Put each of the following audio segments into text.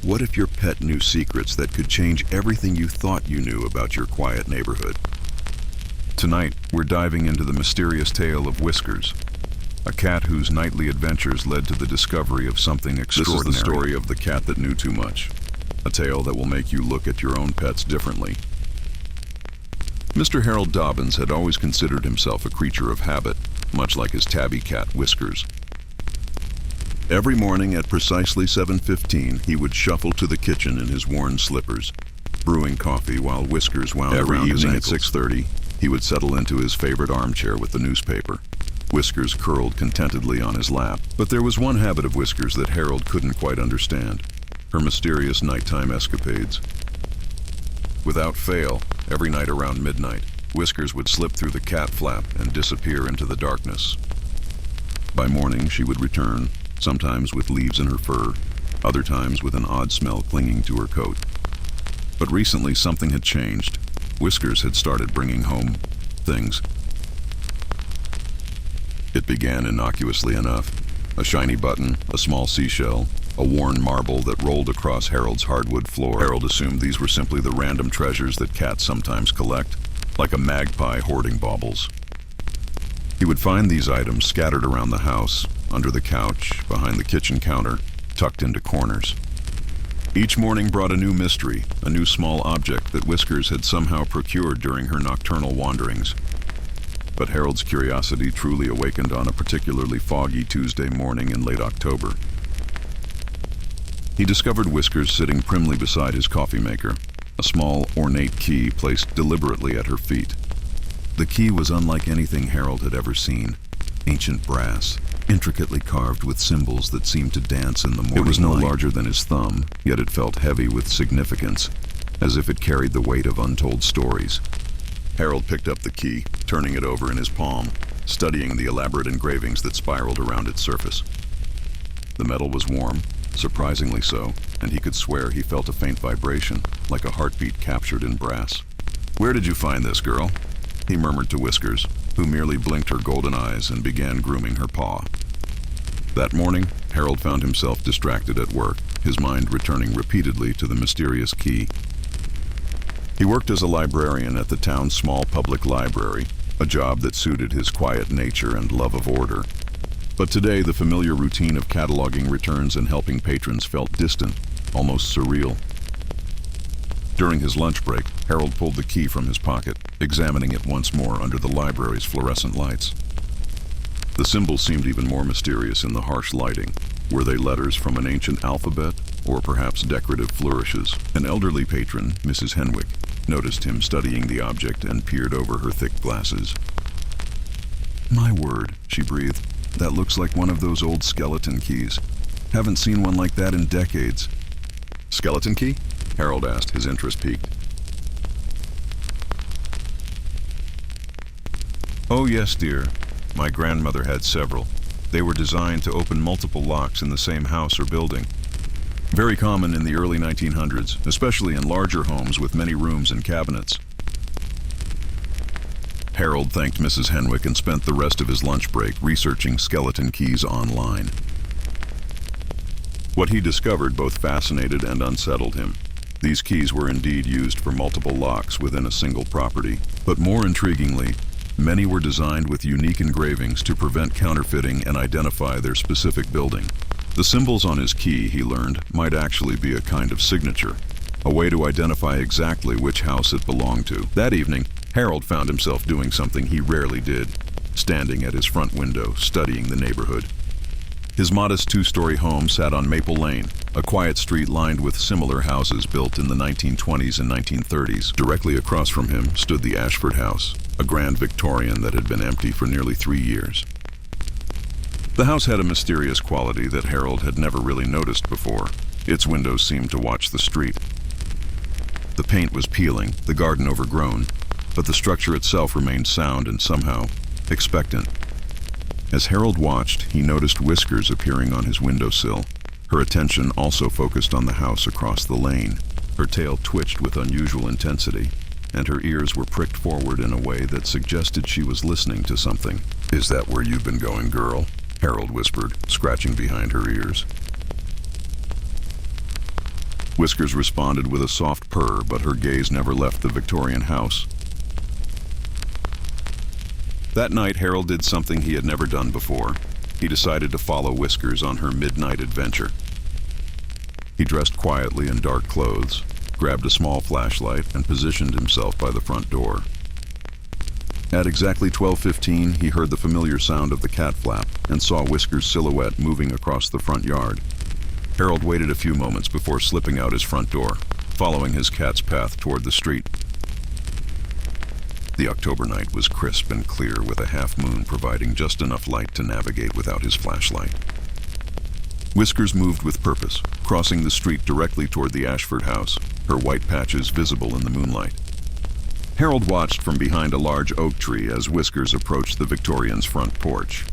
What if your pet knew secrets that could change everything you thought you knew about your quiet neighborhood? Tonight, we're diving into the mysterious tale of Whiskers, a cat whose nightly adventures led to the discovery of something extraordinary. This is the story of the cat that knew too much, a tale that will make you look at your own pets differently. Mr. Harold Dobbins had always considered himself a creature of habit, much like his tabby cat, Whiskers. Every morning at precisely 7:15, he would shuffle to the kitchen in his worn slippers, brewing coffee while Whiskers wound around his ankles. Every evening at 6:30, he would settle into his favorite armchair with the newspaper. Whiskers curled contentedly on his lap. But there was one habit of Whiskers that Harold couldn't quite understand: her mysterious nighttime escapades. Without fail, every night around midnight, Whiskers would slip through the cat flap and disappear into the darkness. By morning, she would return, sometimes with leaves in her fur, other times with an odd smell clinging to her coat. But recently, something had changed. Whiskers had started bringing home things. It began innocuously enough: a shiny button, a small seashell, a worn marble that rolled across Harold's hardwood floor. Harold assumed these were simply the random treasures that cats sometimes collect, like a magpie hoarding baubles. He would find these items scattered around the house, under the couch, behind the kitchen counter, tucked into corners. Each morning brought a new mystery, a new small object that Whiskers had somehow procured during her nocturnal wanderings. But Harold's curiosity truly awakened on a particularly foggy Tuesday morning in late October. He discovered Whiskers sitting primly beside his coffee maker, a small, ornate key placed deliberately at her feet. The key was unlike anything Harold had ever seen: ancient brass, intricately carved with symbols that seemed to dance in the morning light. It was no larger than his thumb, yet it felt heavy with significance, as if it carried the weight of untold stories. Harold picked up the key, turning it over in his palm, studying the elaborate engravings that spiraled around its surface. The metal was warm, surprisingly so, and he could swear he felt a faint vibration, like a heartbeat captured in brass. "Where did you find this, girl?" he murmured to Whiskers, who merely blinked her golden eyes and began grooming her paw. That morning, Harold found himself distracted at work, his mind returning repeatedly to the mysterious key. He worked as a librarian at the town's small public library, a job that suited his quiet nature and love of order. But today, the familiar routine of cataloging returns and helping patrons felt distant, almost surreal. During his lunch break, Harold pulled the key from his pocket, examining it once more under the library's fluorescent lights. The symbols seemed even more mysterious in the harsh lighting. Were they letters from an ancient alphabet, or perhaps decorative flourishes? An elderly patron, Mrs. Henwick, noticed him studying the object and peered over her thick glasses. "My word," she breathed. "That looks like one of those old skeleton keys. Haven't seen one like that in decades." "Skeleton key?" Harold asked, his interest piqued. "Oh yes, dear. My grandmother had several. They were designed to open multiple locks in the same house or building. Very common in the early 1900s, especially in larger homes with many rooms and cabinets." Harold thanked Mrs. Henwick and spent the rest of his lunch break researching skeleton keys online. What he discovered both fascinated and unsettled him. These keys were indeed used for multiple locks within a single property, but more intriguingly, many were designed with unique engravings to prevent counterfeiting and identify their specific building. The symbols on his key, he learned, might actually be a kind of signature, a way to identify exactly which house it belonged to. That evening, Harold found himself doing something he rarely did, standing at his front window, studying the neighborhood. His modest two-story home sat on Maple Lane, a quiet street lined with similar houses built in the 1920s and 1930s. Directly across from him stood the Ashford house, a grand Victorian that had been empty for nearly 3 years. The house had a mysterious quality that Harold had never really noticed before. Its windows seemed to watch the street. The paint was peeling, the garden overgrown, but the structure itself remained sound and somehow expectant. As Harold watched, he noticed Whiskers appearing on his windowsill. Her attention also focused on the house across the lane. Her tail twitched with unusual intensity, and her ears were pricked forward in a way that suggested she was listening to something. "Is that where you've been going, girl?" Harold whispered, scratching behind her ears. Whiskers responded with a soft purr, but her gaze never left the Victorian house. That night, Harold did something he had never done before. He decided to follow Whiskers on her midnight adventure. He dressed quietly in dark clothes, grabbed a small flashlight, and positioned himself by the front door. At exactly 12:15, he heard the familiar sound of the cat flap and saw Whiskers' silhouette moving across the front yard. Harold waited a few moments before slipping out his front door, following his cat's path toward the street. The October night was crisp and clear, with a half moon providing just enough light to navigate without his flashlight. Whiskers moved with purpose, crossing the street directly toward the Ashford house, her white patches visible in the moonlight. Harold watched from behind a large oak tree as Whiskers approached the Victorian's front porch.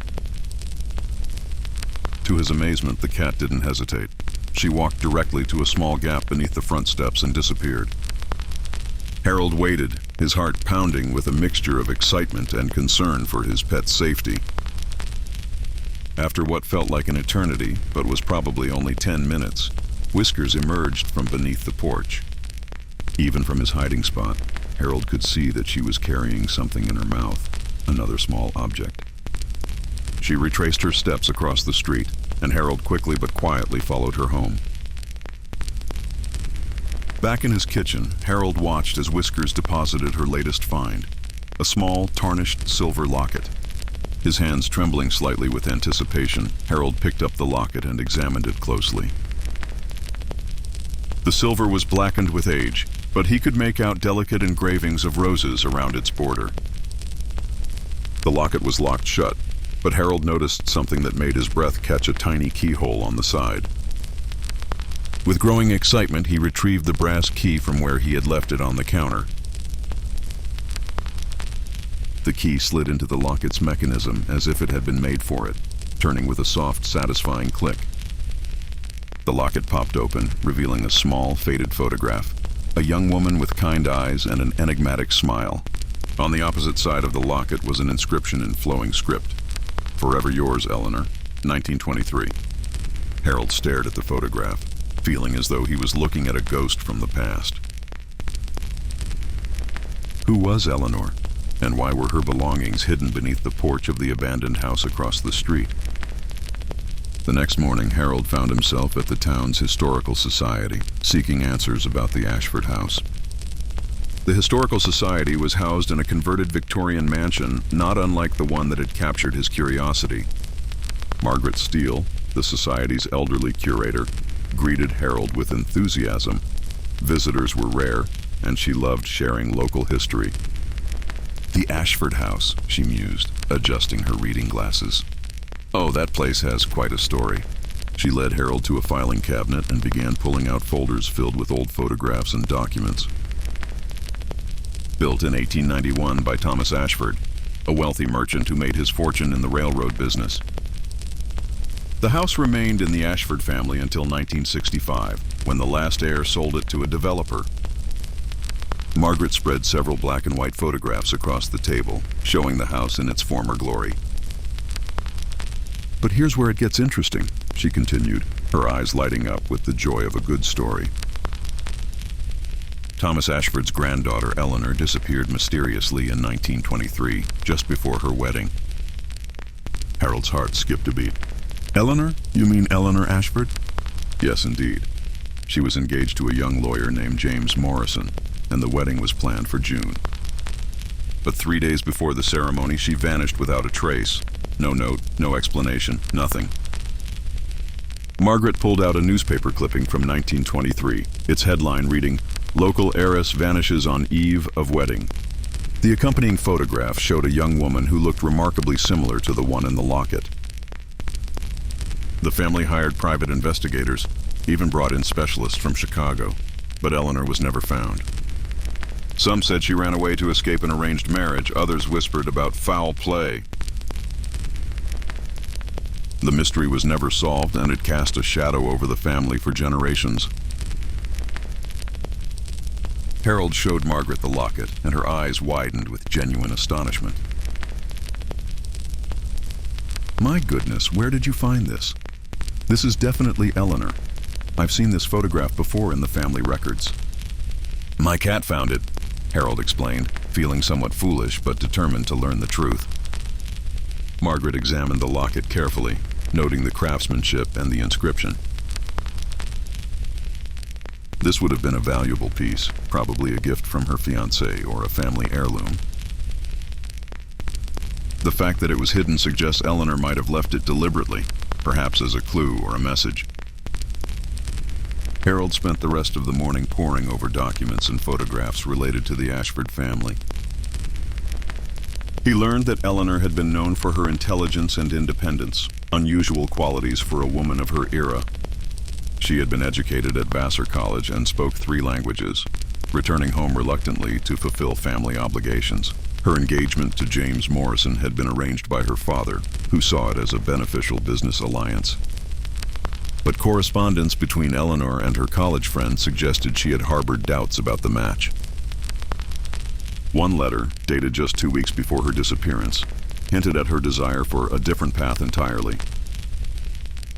To his amazement, the cat didn't hesitate. She walked directly to a small gap beneath the front steps and disappeared. Harold waited, his heart pounding with a mixture of excitement and concern for his pet's safety. After what felt like an eternity, but was probably only 10 minutes, Whiskers emerged from beneath the porch. Even from his hiding spot, Harold could see that she was carrying something in her mouth, another small object. She retraced her steps across the street, and Harold quickly but quietly followed her home. Back in his kitchen, Harold watched as Whiskers deposited her latest find, a small, tarnished silver locket. His hands trembling slightly with anticipation, Harold picked up the locket and examined it closely. The silver was blackened with age, but he could make out delicate engravings of roses around its border. The locket was locked shut, but Harold noticed something that made his breath catch, a tiny keyhole on the side. With growing excitement, he retrieved the brass key from where he had left it on the counter. The key slid into the locket's mechanism as if it had been made for it, turning with a soft, satisfying click. The locket popped open, revealing a small, faded photograph, a young woman with kind eyes and an enigmatic smile. On the opposite side of the locket was an inscription in flowing script. "Forever yours, Eleanor, 1923. Harold stared at the photograph, feeling as though he was looking at a ghost from the past. Who was Eleanor, and why were her belongings hidden beneath the porch of the abandoned house across the street? The next morning, Harold found himself at the town's historical society, seeking answers about the Ashford house. The historical society was housed in a converted Victorian mansion, not unlike the one that had captured his curiosity. Margaret Steele, the society's elderly curator, greeted Harold with enthusiasm. Visitors were rare, and she loved sharing local history. "The Ashford house," she mused, adjusting her reading glasses. "Oh, that place has quite a story." She led Harold to a filing cabinet and began pulling out folders filled with old photographs and documents. Built in 1891 by Thomas Ashford, a wealthy merchant who made his fortune in the railroad business. The house remained in the Ashford family until 1965, when the last heir sold it to a developer. Margaret spread several black and white photographs across the table, showing the house in its former glory. "But here's where it gets interesting," she continued, her eyes lighting up with the joy of a good story. Thomas Ashford's granddaughter, Eleanor, disappeared mysteriously in 1923, just before her wedding. Harold's heart skipped a beat. "Eleanor? You mean Eleanor Ashford?" "Yes, indeed. She was engaged to a young lawyer named James Morrison, and the wedding was planned for June. But 3 days before the ceremony, she vanished without a trace. No note, no explanation, nothing." Margaret pulled out a newspaper clipping from 1923, its headline reading, "Local heiress vanishes on eve of wedding." The accompanying photograph showed a young woman who looked remarkably similar to the one in the locket. The family hired private investigators, even brought in specialists from Chicago, but Eleanor was never found. Some said she ran away to escape an arranged marriage, others whispered about foul play. The mystery was never solved, and it cast a shadow over the family for generations. Harold showed Margaret the locket, and her eyes widened with genuine astonishment. "My goodness, where did you find this? This is definitely Eleanor. I've seen this photograph before in the family records." "My cat found it," Harold explained, feeling somewhat foolish but determined to learn the truth. Margaret examined the locket carefully, noting the craftsmanship and the inscription. This would have been a valuable piece, probably a gift from her fiancé or a family heirloom. The fact that it was hidden suggests Eleanor might have left it deliberately, perhaps as a clue or a message. Harold spent the rest of the morning poring over documents and photographs related to the Ashford family. He learned that Eleanor had been known for her intelligence and independence, unusual qualities for a woman of her era. She had been educated at Vassar College and spoke 3 languages, returning home reluctantly to fulfill family obligations. Her engagement to James Morrison had been arranged by her father, who saw it as a beneficial business alliance. But correspondence between Eleanor and her college friend suggested she had harbored doubts about the match. One letter, dated just 2 weeks before her disappearance, hinted at her desire for a different path entirely.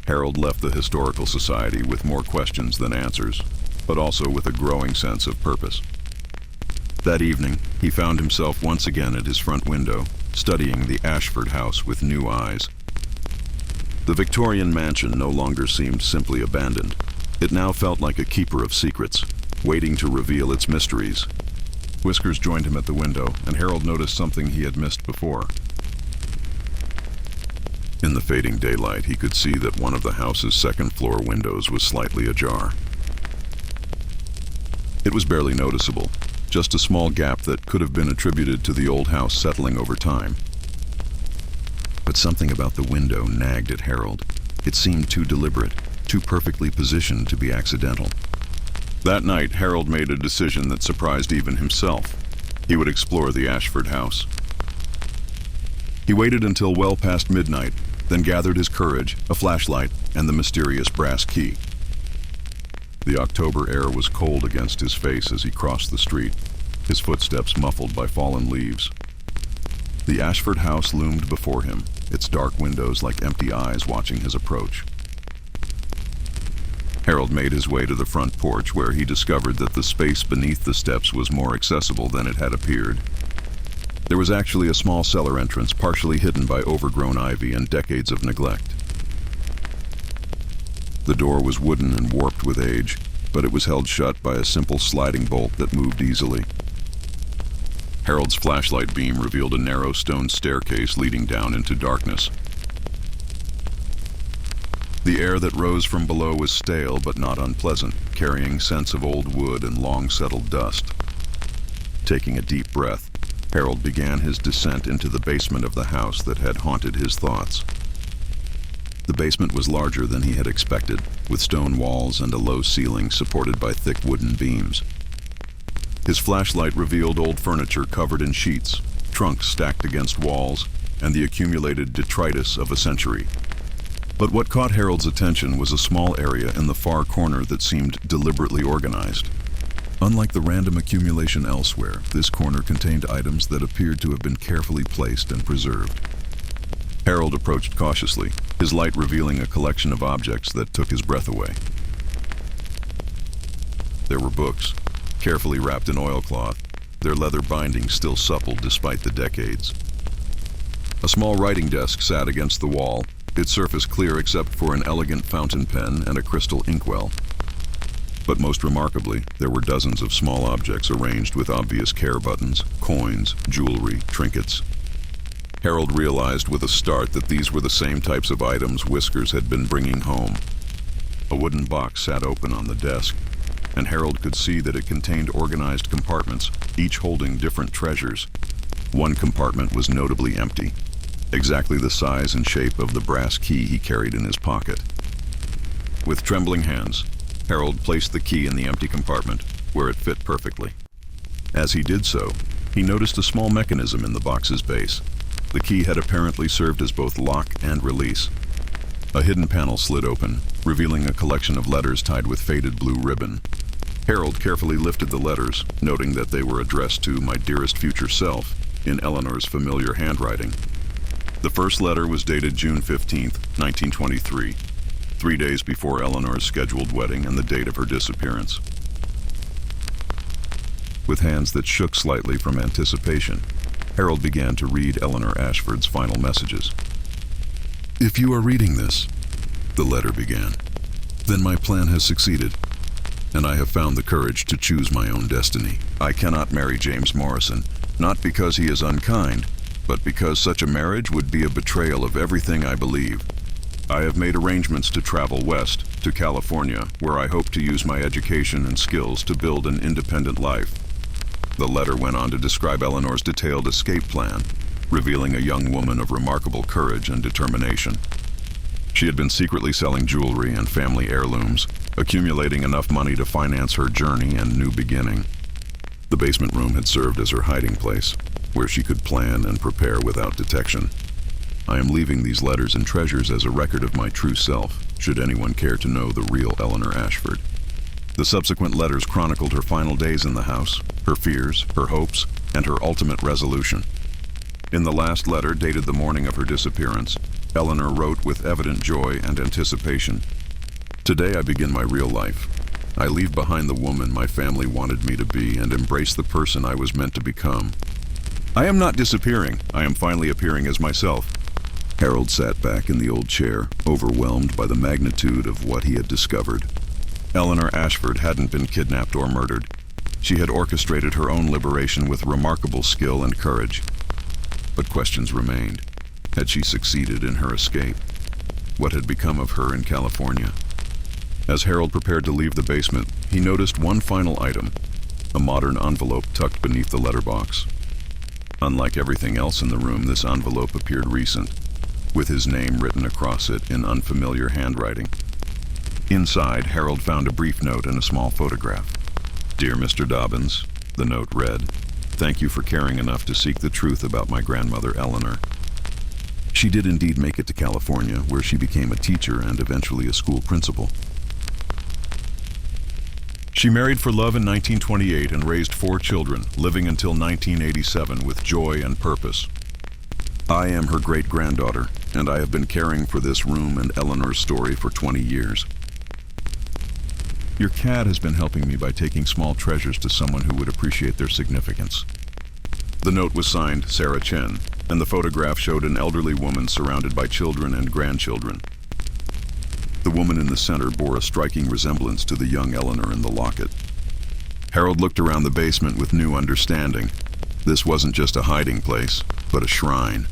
Harold left the Historical Society with more questions than answers, but also with a growing sense of purpose. That evening, he found himself once again at his front window, studying the Ashford house with new eyes. The Victorian mansion no longer seemed simply abandoned. It now felt like a keeper of secrets, waiting to reveal its mysteries. Whiskers joined him at the window, and Harold noticed something he had missed before. In the fading daylight, he could see that one of the house's second-floor windows was slightly ajar. It was barely noticeable, just a small gap that could have been attributed to the old house settling over time. But something about the window nagged at Harold. It seemed too deliberate, too perfectly positioned to be accidental. That night, Harold made a decision that surprised even himself. He would explore the Ashford house. He waited until well past midnight, then gathered his courage, a flashlight, and the mysterious brass key. The October air was cold against his face as he crossed the street, his footsteps muffled by fallen leaves. The Ashford house loomed before him, its dark windows like empty eyes watching his approach. Harold made his way to the front porch, where he discovered that the space beneath the steps was more accessible than it had appeared. There was actually a small cellar entrance, partially hidden by overgrown ivy and decades of neglect. The door was wooden and warped with age, but it was held shut by a simple sliding bolt that moved easily. Harold's flashlight beam revealed a narrow stone staircase leading down into darkness. The air that rose from below was stale but not unpleasant, carrying scents of old wood and long-settled dust. Taking a deep breath, Harold began his descent into the basement of the house that had haunted his thoughts. The basement was larger than he had expected, with stone walls and a low ceiling supported by thick wooden beams. His flashlight revealed old furniture covered in sheets, trunks stacked against walls, and the accumulated detritus of a century. But what caught Harold's attention was a small area in the far corner that seemed deliberately organized. Unlike the random accumulation elsewhere, this corner contained items that appeared to have been carefully placed and preserved. Harold approached cautiously, his light revealing a collection of objects that took his breath away. There were books, carefully wrapped in oilcloth, their leather bindings still supple despite the decades. A small writing desk sat against the wall, its surface clear except for an elegant fountain pen and a crystal inkwell. But most remarkably, there were dozens of small objects arranged with obvious care buttons, coins, jewelry, trinkets. Harold realized with a start that these were the same types of items Whiskers had been bringing home. A wooden box sat open on the desk, and Harold could see that it contained organized compartments, each holding different treasures. One compartment was notably empty, exactly the size and shape of the brass key he carried in his pocket. With trembling hands, Harold placed the key in the empty compartment, where it fit perfectly. As he did so, he noticed a small mechanism in the box's base. The key had apparently served as both lock and release. A hidden panel slid open, revealing a collection of letters tied with faded blue ribbon. Harold carefully lifted the letters, noting that they were addressed to "My dearest future self" in Eleanor's familiar handwriting. The first letter was dated June 15, 1923. 3 days before Eleanor's scheduled wedding and the date of her disappearance. With hands that shook slightly from anticipation, Harold began to read Eleanor Ashford's final messages. "If you are reading this," the letter began, "then my plan has succeeded, and I have found the courage to choose my own destiny. I cannot marry James Morrison, not because he is unkind, but because such a marriage would be a betrayal of everything I believe. I have made arrangements to travel west, to California, where I hope to use my education and skills to build an independent life." The letter went on to describe Eleanor's detailed escape plan, revealing a young woman of remarkable courage and determination. She had been secretly selling jewelry and family heirlooms, accumulating enough money to finance her journey and new beginning. The basement room had served as her hiding place, where she could plan and prepare without detection. I am leaving these letters and treasures as a record of my true self, should anyone care to know the real Eleanor Ashford. The subsequent letters chronicled her final days in the house, her fears, her hopes, and her ultimate resolution. In the last letter, dated the morning of her disappearance, Eleanor wrote with evident joy and anticipation, "Today I begin my real life. I leave behind the woman my family wanted me to be and embrace the person I was meant to become. I am not disappearing. I am finally appearing as myself." Harold sat back in the old chair, overwhelmed by the magnitude of what he had discovered. Eleanor Ashford hadn't been kidnapped or murdered. She had orchestrated her own liberation with remarkable skill and courage. But questions remained. Had she succeeded in her escape? What had become of her in California? As Harold prepared to leave the basement, he noticed one final item, a modern envelope tucked beneath the letterbox. Unlike everything else in the room, this envelope appeared recent, with his name written across it in unfamiliar handwriting. Inside, Harold found a brief note and a small photograph. "Dear Mr. Dobbins," the note read, "thank you for caring enough to seek the truth about my grandmother Eleanor. She did indeed make it to California, where she became a teacher and eventually a school principal. She married for love in 1928 and raised 4 children, living until 1987 with joy and purpose. I am her great-granddaughter, and I have been caring for this room and Eleanor's story for 20 years. Your cat has been helping me by taking small treasures to someone who would appreciate their significance." The note was signed Sarah Chen, and the photograph showed an elderly woman surrounded by children and grandchildren. The woman in the center bore a striking resemblance to the young Eleanor in the locket. Harold looked around the basement with new understanding. This wasn't just a hiding place, but a shrine.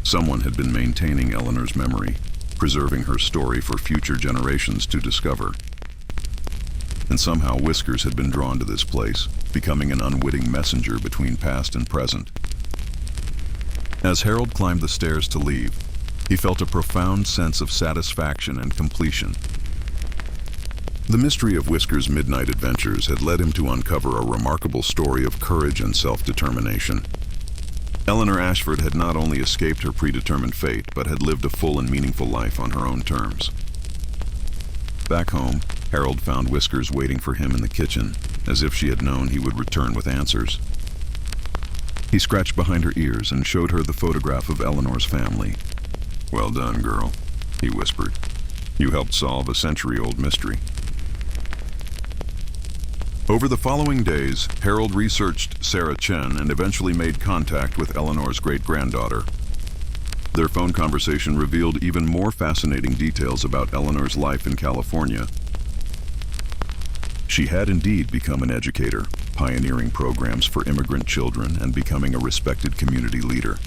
Someone had been maintaining Eleanor's memory, preserving her story for future generations to discover. And somehow Whiskers had been drawn to this place, becoming an unwitting messenger between past and present. As Harold climbed the stairs to leave, he felt a profound sense of satisfaction and completion. The mystery of Whiskers' midnight adventures had led him to uncover a remarkable story of courage and self-determination. Eleanor Ashford had not only escaped her predetermined fate, but had lived a full and meaningful life on her own terms. Back home, Harold found Whiskers waiting for him in the kitchen, as if she had known he would return with answers. He scratched behind her ears and showed her the photograph of Eleanor's family. "Well done, girl," he whispered. "You helped solve a century-old mystery." Over the following days, Harold researched Sarah Chen and eventually made contact with Eleanor's great-granddaughter. Their phone conversation revealed even more fascinating details about Eleanor's life in California. She had indeed become an educator, pioneering programs for immigrant children and becoming a respected community leader.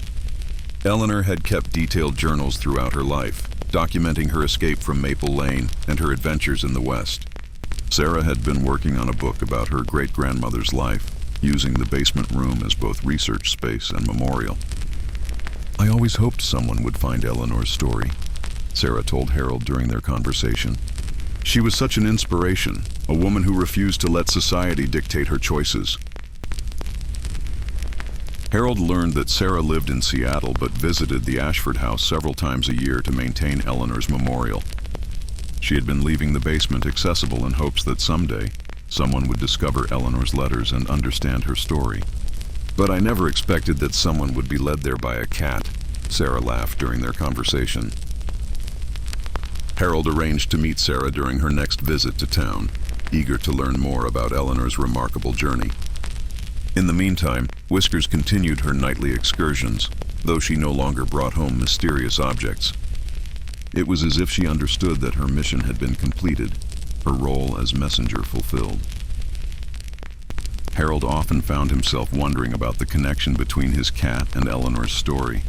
Eleanor had kept detailed journals throughout her life, documenting her escape from Maple Lane and her adventures in the West. Sarah had been working on a book about her great-grandmother's life, using the basement room as both research space and memorial. "I always hoped someone would find Eleanor's story," Sarah told Harold during their conversation. "She was such an inspiration, a woman who refused to let society dictate her choices." Harold learned that Sarah lived in Seattle but visited the Ashford house several times a year to maintain Eleanor's memorial. She had been leaving the basement accessible in hopes that someday someone would discover Eleanor's letters and understand her story. "But I never expected that someone would be led there by a cat," Sarah laughed during their conversation. Harold arranged to meet Sarah during her next visit to town, eager to learn more about Eleanor's remarkable journey. In the meantime, Whiskers continued her nightly excursions, though she no longer brought home mysterious objects. It was as if she understood that her mission had been completed, her role as messenger fulfilled. Harold often found himself wondering about the connection between his cat and Eleanor's story.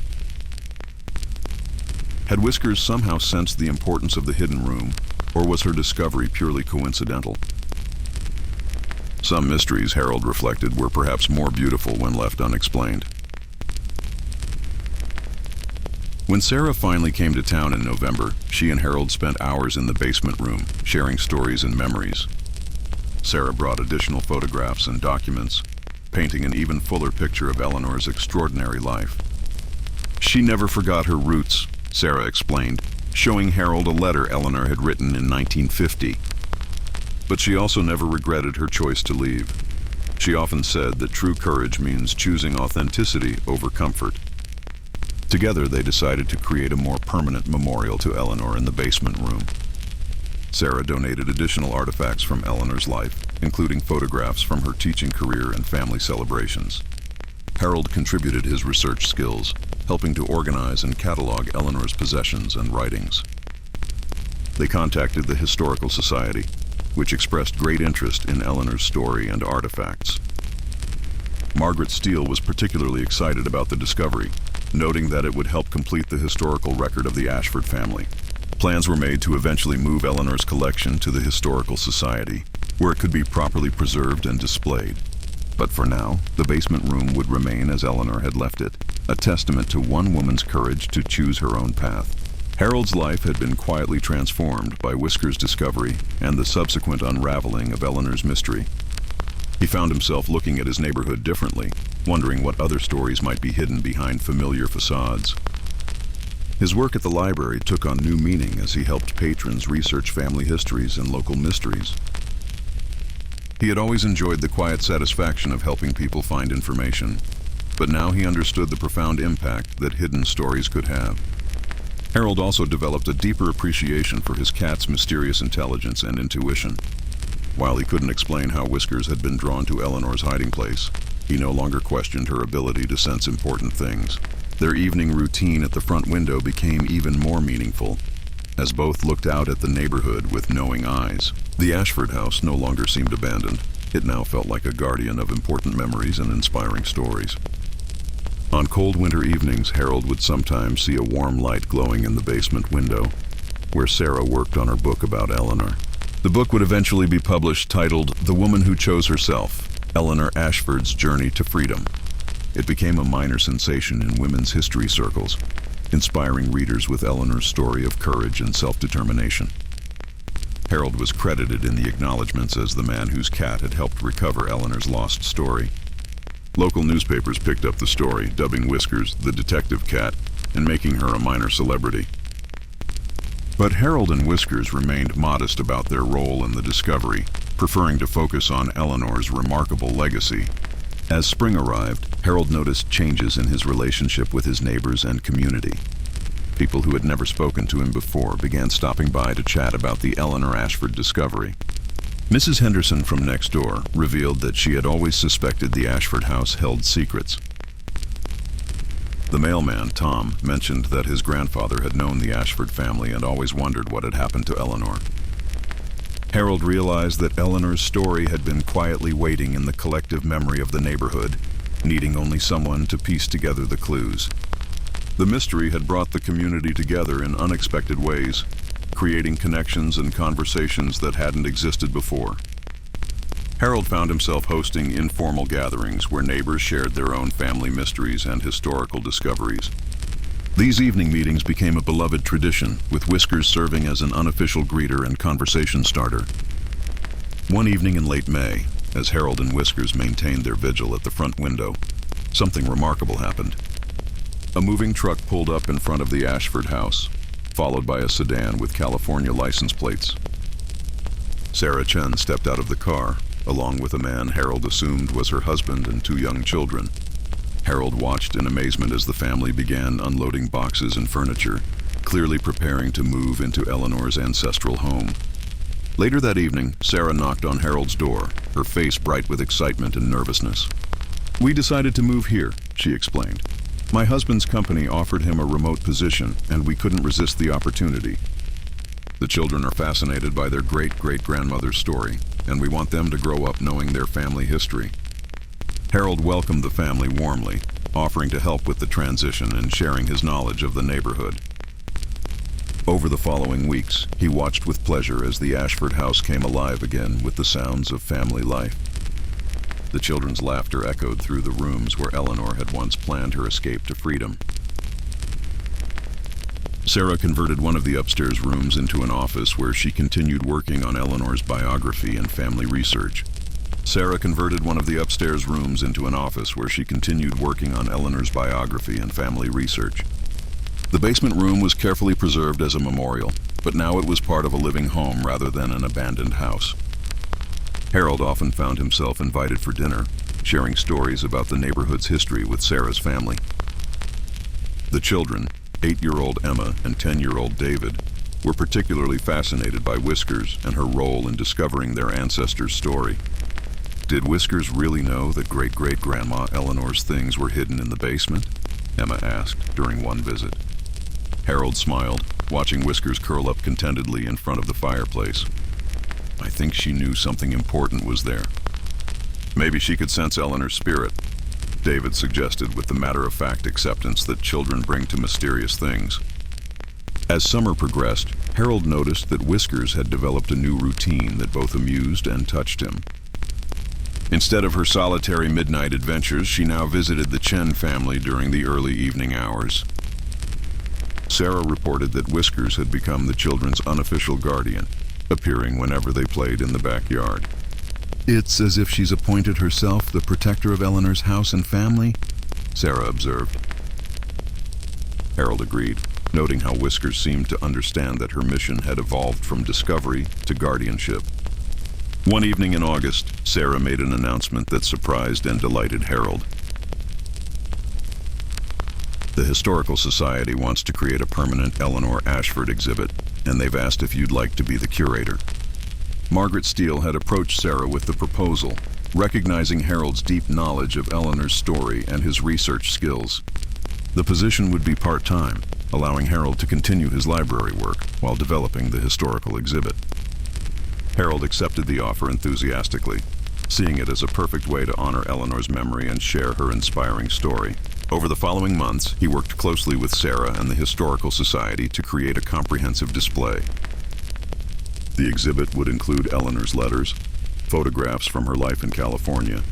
Had Whiskers somehow sensed the importance of the hidden room, or was her discovery purely coincidental? Some mysteries, Harold reflected, were perhaps more beautiful when left unexplained. When Sarah finally came to town in November, she and Harold spent hours in the basement room, sharing stories and memories. Sarah brought additional photographs and documents, painting an even fuller picture of Eleanor's extraordinary life. She never forgot her roots, Sarah explained, showing Harold a letter Eleanor had written in 1950. But she also never regretted her choice to leave. She often said that true courage means choosing authenticity over comfort. Together, they decided to create a more permanent memorial to Eleanor in the basement room. Sarah donated additional artifacts from Eleanor's life, including photographs from her teaching career and family celebrations. Harold contributed his research skills, helping to organize and catalog Eleanor's possessions and writings. They contacted the Historical Society, which expressed great interest in Eleanor's story and artifacts. Margaret Steele was particularly excited about the discovery, noting that it would help complete the historical record of the Ashford family. Plans were made to eventually move Eleanor's collection to the Historical Society, where it could be properly preserved and displayed. But for now, the basement room would remain as Eleanor had left it, a testament to one woman's courage to choose her own path. Harold's life had been quietly transformed by Whiskers' discovery and the subsequent unraveling of Eleanor's mystery. He found himself looking at his neighborhood differently, wondering what other stories might be hidden behind familiar facades. His work at the library took on new meaning as he helped patrons research family histories and local mysteries. He had always enjoyed the quiet satisfaction of helping people find information, but now he understood the profound impact that hidden stories could have. Harold also developed a deeper appreciation for his cat's mysterious intelligence and intuition. While he couldn't explain how Whiskers had been drawn to Eleanor's hiding place, he no longer questioned her ability to sense important things. Their evening routine at the front window became even more meaningful, as both looked out at the neighborhood with knowing eyes. The Ashford house no longer seemed abandoned. It now felt like a guardian of important memories and inspiring stories. On cold winter evenings, Harold would sometimes see a warm light glowing in the basement window, where Sarah worked on her book about Eleanor. The book would eventually be published, titled The Woman Who Chose Herself, Eleanor Ashford's Journey to Freedom. It became a minor sensation in women's history circles, inspiring readers with Eleanor's story of courage and self-determination. Harold was credited in the acknowledgments as the man whose cat had helped recover Eleanor's lost story. Local newspapers picked up the story, dubbing Whiskers the detective cat and making her a minor celebrity. But Harold and Whiskers remained modest about their role in the discovery, preferring to focus on Eleanor's remarkable legacy. As spring arrived, Harold noticed changes in his relationship with his neighbors and community. People who had never spoken to him before began stopping by to chat about the Eleanor Ashford discovery. Mrs. Henderson from next door revealed that she had always suspected the Ashford house held secrets. The mailman, Tom, mentioned that his grandfather had known the Ashford family and always wondered what had happened to Eleanor. Harold realized that Eleanor's story had been quietly waiting in the collective memory of the neighborhood, needing only someone to piece together the clues. The mystery had brought the community together in unexpected ways, creating connections and conversations that hadn't existed before. Harold found himself hosting informal gatherings where neighbors shared their own family mysteries and historical discoveries. These evening meetings became a beloved tradition, with Whiskers serving as an unofficial greeter and conversation starter. One evening in late May, as Harold and Whiskers maintained their vigil at the front window, something remarkable happened. A moving truck pulled up in front of the Ashford house, followed by a sedan with California license plates. Sarah Chen stepped out of the car, along with a man Harold assumed was her husband and 2 young children. Harold watched in amazement as the family began unloading boxes and furniture, clearly preparing to move into Eleanor's ancestral home. Later that evening, Sarah knocked on Harold's door, her face bright with excitement and nervousness. "We decided to move here," she explained. "My husband's company offered him a remote position, and we couldn't resist the opportunity. The children are fascinated by their great-great-grandmother's story, and we want them to grow up knowing their family history." Harold welcomed the family warmly, offering to help with the transition and sharing his knowledge of the neighborhood. Over the following weeks, he watched with pleasure as the Ashford house came alive again with the sounds of family life. The children's laughter echoed through the rooms where Eleanor had once planned her escape to freedom. Sarah converted one of the upstairs rooms into an office where she continued working on Eleanor's biography and family research. The basement room was carefully preserved as a memorial, but now it was part of a living home rather than an abandoned house. Harold often found himself invited for dinner, sharing stories about the neighborhood's history with Sarah's family. The children, 8-year-old Emma and 10-year-old David, were particularly fascinated by Whiskers and her role in discovering their ancestors' story. Did Whiskers really know that great-great-grandma Eleanor's things were hidden in the basement? Emma asked during one visit. Harold smiled, watching Whiskers curl up contentedly in front of the fireplace. "I think she knew something important was there. Maybe she could sense Eleanor's spirit," David suggested with the matter-of-fact acceptance that children bring to mysterious things. As summer progressed, Harold noticed that Whiskers had developed a new routine that both amused and touched him. Instead of her solitary midnight adventures, she now visited the Chen family during the early evening hours. Sarah reported that Whiskers had become the children's unofficial guardian, appearing whenever they played in the backyard. "It's as if she's appointed herself the protector of Eleanor's house and family," Sarah observed. Harold agreed, noting how Whiskers seemed to understand that her mission had evolved from discovery to guardianship. One evening in August, Sarah made an announcement that surprised and delighted Harold. "The Historical Society wants to create a permanent Eleanor Ashford exhibit, and they've asked if you'd like to be the curator." Margaret Steele had approached Sarah with the proposal, recognizing Harold's deep knowledge of Eleanor's story and his research skills. The position would be part-time, allowing Harold to continue his library work while developing the historical exhibit. Harold accepted the offer enthusiastically, seeing it as a perfect way to honor Eleanor's memory and share her inspiring story. Over the following months, he worked closely with Sarah and the Historical Society to create a comprehensive display. The exhibit would include Eleanor's letters, photographs from her life in California,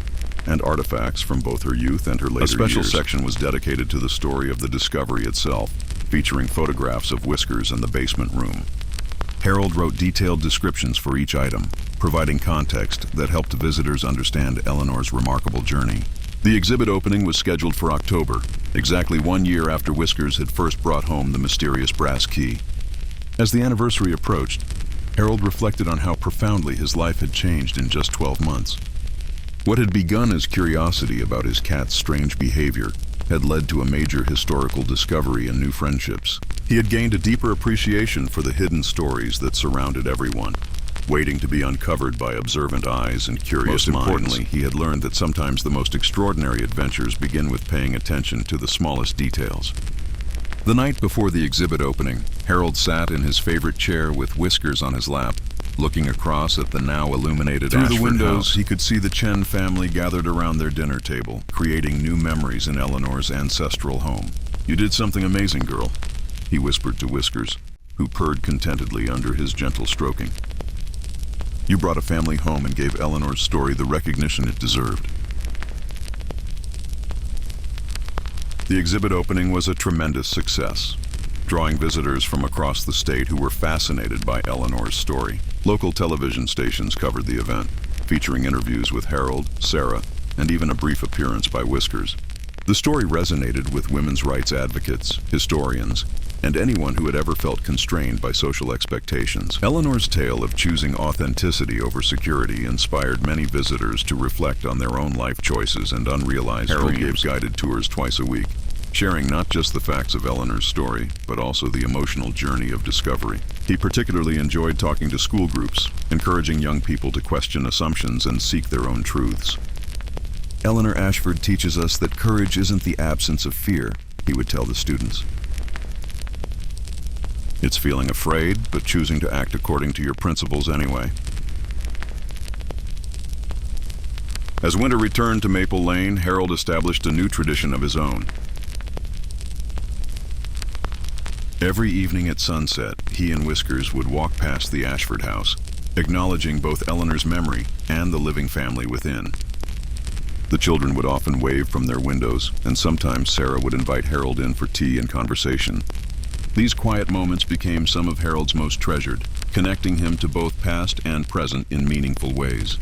and artifacts from both her youth and her later years. A special section was dedicated to the story of the discovery itself, featuring photographs of Whiskers in the basement room. Harold wrote detailed descriptions for each item, providing context that helped visitors understand Eleanor's remarkable journey. The exhibit opening was scheduled for October, exactly 1 year after Whiskers had first brought home the mysterious brass key. As the anniversary approached, Harold reflected on how profoundly his life had changed in just 12 months. What had begun as curiosity about his cat's strange behavior had led to a major historical discovery and new friendships. He had gained a deeper appreciation for the hidden stories that surrounded everyone, waiting to be uncovered by observant eyes and curious minds. Most importantly, he had learned that sometimes the most extraordinary adventures begin with paying attention to the smallest details. The night before the exhibit opening, Harold sat in his favorite chair with Whiskers on his lap, looking across at the now illuminated Ashford house. Through the windows, he could see the Chen family gathered around their dinner table, creating new memories in Eleanor's ancestral home. "You did something amazing, girl," he whispered to Whiskers, who purred contentedly under his gentle stroking. "You brought a family home and gave Eleanor's story the recognition it deserved." The exhibit opening was a tremendous success, drawing visitors from across the state who were fascinated by Eleanor's story. Local television stations covered the event, featuring interviews with Harold, Sarah, and even a brief appearance by Whiskers. The story resonated with women's rights advocates, historians, and anyone who had ever felt constrained by social expectations. Eleanor's tale of choosing authenticity over security inspired many visitors to reflect on their own life choices and unrealized dreams. Harold gave guided tours twice a week, sharing not just the facts of Eleanor's story, but also the emotional journey of discovery. He particularly enjoyed talking to school groups, encouraging young people to question assumptions and seek their own truths. Eleanor Ashford teaches us that courage isn't the absence of fear, he would tell the students. It's feeling afraid, but choosing to act according to your principles anyway. As winter returned to Maple Lane, Harold established a new tradition of his own. Every evening at sunset, he and Whiskers would walk past the Ashford house, acknowledging both Eleanor's memory and the living family within. The children would often wave from their windows, and sometimes Sarah would invite Harold in for tea and conversation. These quiet moments became some of Harold's most treasured, connecting him to both past and present in meaningful ways.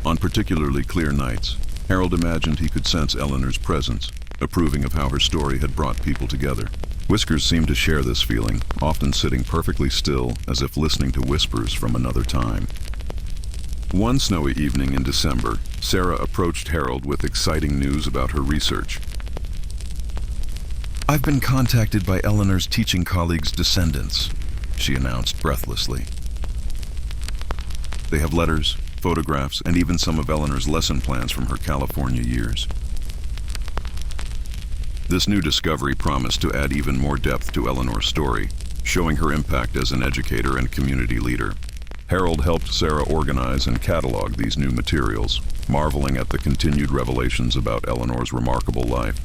On particularly clear nights, Harold imagined he could sense Eleanor's presence, approving of how her story had brought people together. Whiskers seemed to share this feeling, often sitting perfectly still as if listening to whispers from another time. One snowy evening in December, Sarah approached Harold with exciting news about her research. "I've been contacted by Eleanor's teaching colleagues' descendants," she announced breathlessly. "They have letters, photographs, and even some of Eleanor's lesson plans from her California years." This new discovery promised to add even more depth to Eleanor's story, showing her impact as an educator and community leader. Harold helped Sarah organize and catalog these new materials, marveling at the continued revelations about Eleanor's remarkable life.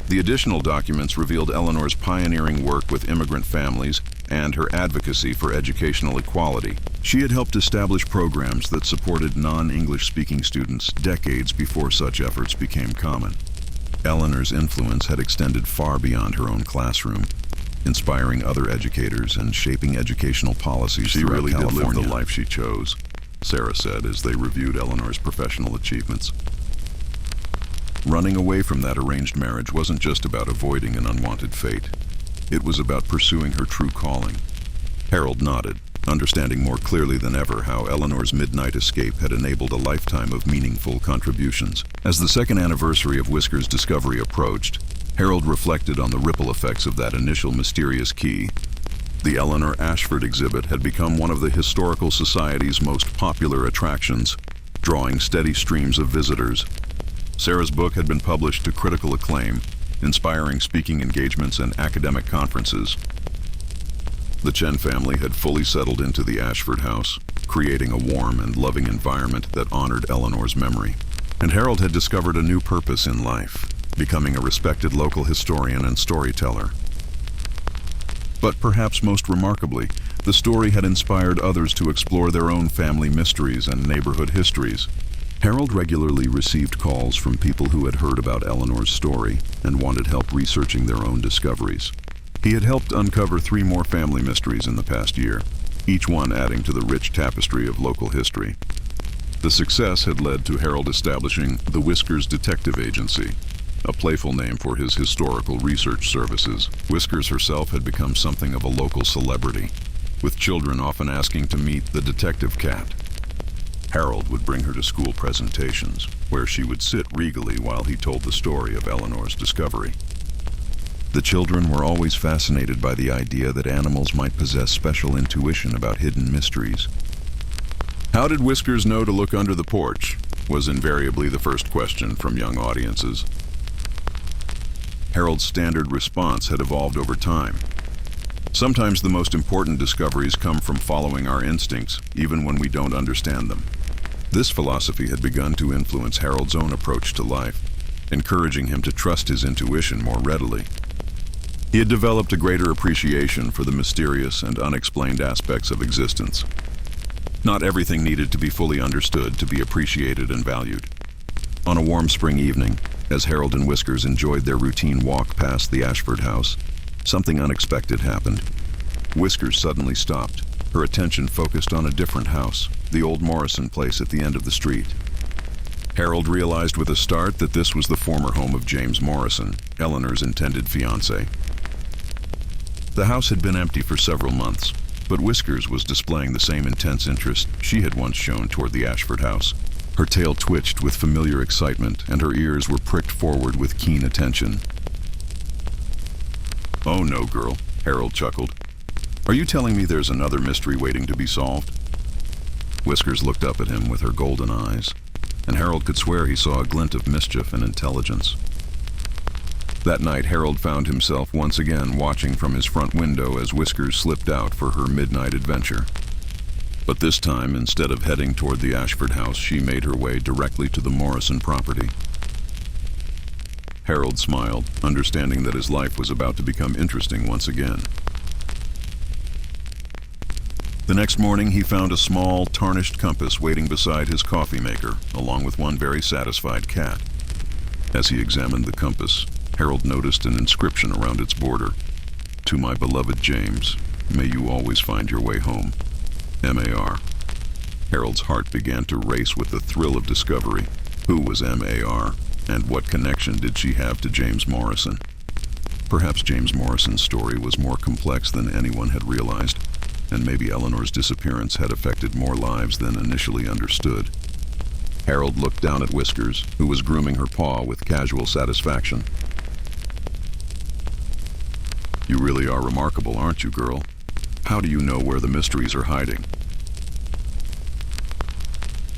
The additional documents revealed Eleanor's pioneering work with immigrant families and her advocacy for educational equality. She had helped establish programs that supported non-English speaking students decades before such efforts became common. Eleanor's influence had extended far beyond her own classroom, inspiring other educators and shaping educational policies throughout California. She really did live the life she chose, Sarah said as they reviewed Eleanor's professional achievements. Running away from that arranged marriage wasn't just about avoiding an unwanted fate. It was about pursuing her true calling. Harold nodded, understanding more clearly than ever how Eleanor's midnight escape had enabled a lifetime of meaningful contributions. As the second anniversary of Whiskers' discovery approached, Harold reflected on the ripple effects of that initial mysterious key. The Eleanor Ashford exhibit had become one of the Historical Society's most popular attractions, drawing steady streams of visitors. Sarah's book had been published to critical acclaim, inspiring speaking engagements and academic conferences. The Chen family had fully settled into the Ashford house, creating a warm and loving environment that honored Eleanor's memory. And Harold had discovered a new purpose in life, becoming a respected local historian and storyteller. But perhaps most remarkably, the story had inspired others to explore their own family mysteries and neighborhood histories. Harold regularly received calls from people who had heard about Eleanor's story and wanted help researching their own discoveries. He had helped uncover 3 more family mysteries in the past year, each one adding to the rich tapestry of local history. The success had led to Harold establishing the Whiskers Detective Agency, a playful name for his historical research services. Whiskers herself had become something of a local celebrity, with children often asking to meet the detective cat. Harold would bring her to school presentations, where she would sit regally while he told the story of Eleanor's discovery. The children were always fascinated by the idea that animals might possess special intuition about hidden mysteries. "How did Whiskers know to look under the porch?" was invariably the first question from young audiences. Harold's standard response had evolved over time. Sometimes the most important discoveries come from following our instincts, even when we don't understand them. This philosophy had begun to influence Harold's own approach to life, encouraging him to trust his intuition more readily. He had developed a greater appreciation for the mysterious and unexplained aspects of existence. Not everything needed to be fully understood to be appreciated and valued. On a warm spring evening, as Harold and Whiskers enjoyed their routine walk past the Ashford house, something unexpected happened. Whiskers suddenly stopped, her attention focused on a different house, the old Morrison place at the end of the street. Harold realized with a start that this was the former home of James Morrison, Eleanor's intended fiancé. The house had been empty for several months, but Whiskers was displaying the same intense interest she had once shown toward the Ashford house. Her tail twitched with familiar excitement, and her ears were pricked forward with keen attention. "Oh no, girl," Harold chuckled. "Are you telling me there's another mystery waiting to be solved?" Whiskers looked up at him with her golden eyes, and Harold could swear he saw a glint of mischief and intelligence. That night, Harold found himself once again watching from his front window as Whiskers slipped out for her midnight adventure. But this time, instead of heading toward the Ashford house, she made her way directly to the Morrison property. Harold smiled, understanding that his life was about to become interesting once again. The next morning, he found a small, tarnished compass waiting beside his coffee maker, along with one very satisfied cat. As he examined the compass, Harold noticed an inscription around its border. "To my beloved James, may you always find your way home. M.A.R." Harold's heart began to race with the thrill of discovery. Who was M.A.R., and what connection did she have to James Morrison? Perhaps James Morrison's story was more complex than anyone had realized, and maybe Eleanor's disappearance had affected more lives than initially understood. Harold looked down at Whiskers, who was grooming her paw with casual satisfaction. "You really are remarkable, aren't you, girl? How do you know where the mysteries are hiding?"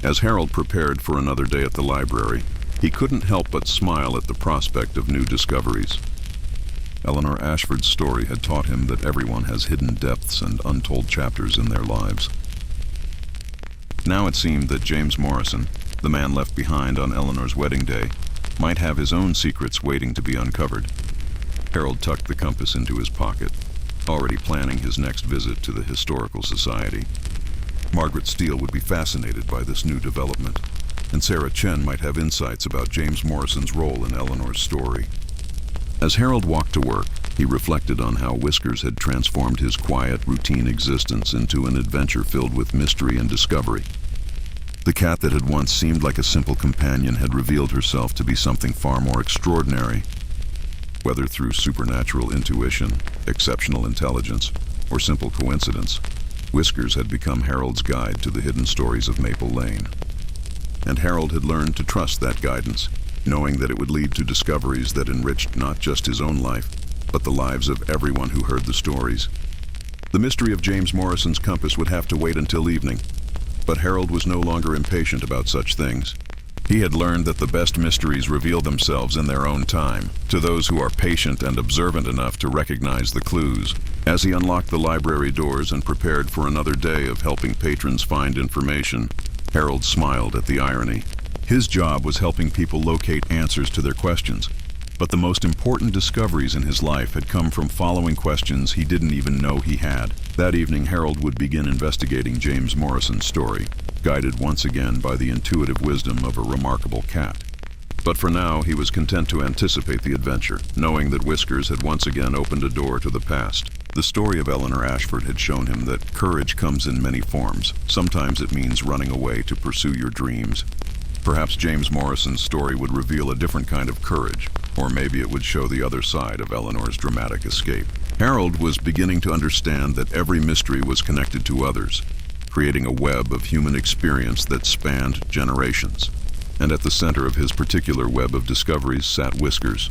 As Harold prepared for another day at the library, he couldn't help but smile at the prospect of new discoveries. Eleanor Ashford's story had taught him that everyone has hidden depths and untold chapters in their lives. Now it seemed that James Morrison, the man left behind on Eleanor's wedding day, might have his own secrets waiting to be uncovered. Harold tucked the compass into his pocket, already planning his next visit to the Historical Society. Margaret Steele would be fascinated by this new development, and Sarah Chen might have insights about James Morrison's role in Eleanor's story. As Harold walked to work, he reflected on how Whiskers had transformed his quiet, routine existence into an adventure filled with mystery and discovery. The cat that had once seemed like a simple companion had revealed herself to be something far more extraordinary. Whether through supernatural intuition, exceptional intelligence, or simple coincidence, Whiskers had become Harold's guide to the hidden stories of Maple Lane. And Harold had learned to trust that guidance, knowing that it would lead to discoveries that enriched not just his own life, but the lives of everyone who heard the stories. The mystery of James Morrison's compass would have to wait until evening, but Harold was no longer impatient about such things. He had learned that the best mysteries reveal themselves in their own time, to those who are patient and observant enough to recognize the clues. As he unlocked the library doors and prepared for another day of helping patrons find information, Harold smiled at the irony. His job was helping people locate answers to their questions, but the most important discoveries in his life had come from following questions he didn't even know he had. That evening, Harold would begin investigating James Morrison's story, guided once again by the intuitive wisdom of a remarkable cat. But for now, he was content to anticipate the adventure, knowing that Whiskers had once again opened a door to the past. The story of Eleanor Ashford had shown him that courage comes in many forms. Sometimes it means running away to pursue your dreams. Perhaps James Morrison's story would reveal a different kind of courage, or maybe it would show the other side of Eleanor's dramatic escape. Harold was beginning to understand that every mystery was connected to others, creating a web of human experience that spanned generations. And at the center of his particular web of discoveries sat Whiskers,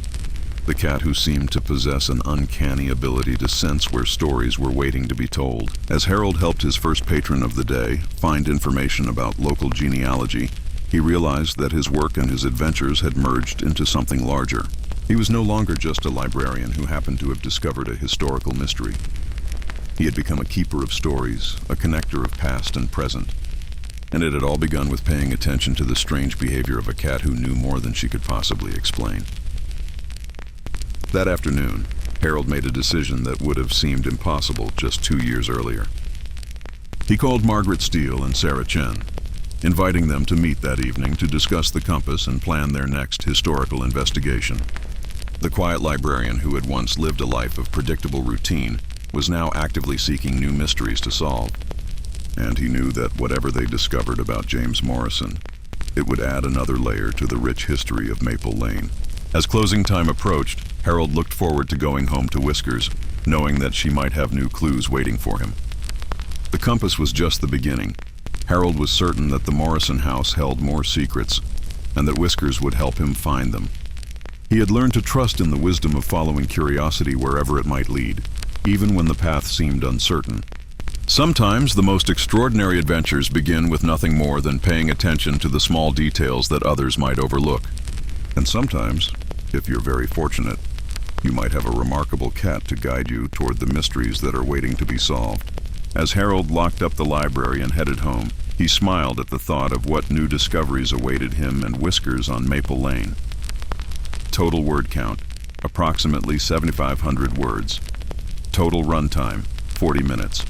the cat who seemed to possess an uncanny ability to sense where stories were waiting to be told. As Harold helped his first patron of the day find information about local genealogy, he realized that his work and his adventures had merged into something larger. He was no longer just a librarian who happened to have discovered a historical mystery. He had become a keeper of stories, a connector of past and present. And it had all begun with paying attention to the strange behavior of a cat who knew more than she could possibly explain. That afternoon, Harold made a decision that would have seemed impossible just 2 years earlier. He called Margaret Steele and Sarah Chen, inviting them to meet that evening to discuss the compass and plan their next historical investigation. The quiet librarian who had once lived a life of predictable routine was now actively seeking new mysteries to solve. And he knew that whatever they discovered about James Morrison, it would add another layer to the rich history of Maple Lane. As closing time approached, Harold looked forward to going home to Whiskers, knowing that she might have new clues waiting for him. The compass was just the beginning. Harold was certain that the Morrison house held more secrets, and that Whiskers would help him find them. He had learned to trust in the wisdom of following curiosity wherever it might lead, even when the path seemed uncertain. Sometimes the most extraordinary adventures begin with nothing more than paying attention to the small details that others might overlook. And sometimes, if you're very fortunate, you might have a remarkable cat to guide you toward the mysteries that are waiting to be solved. As Harold locked up the library and headed home, he smiled at the thought of what new discoveries awaited him and Whiskers on Maple Lane. Total word count, approximately 7,500 words. Total runtime, 40 minutes.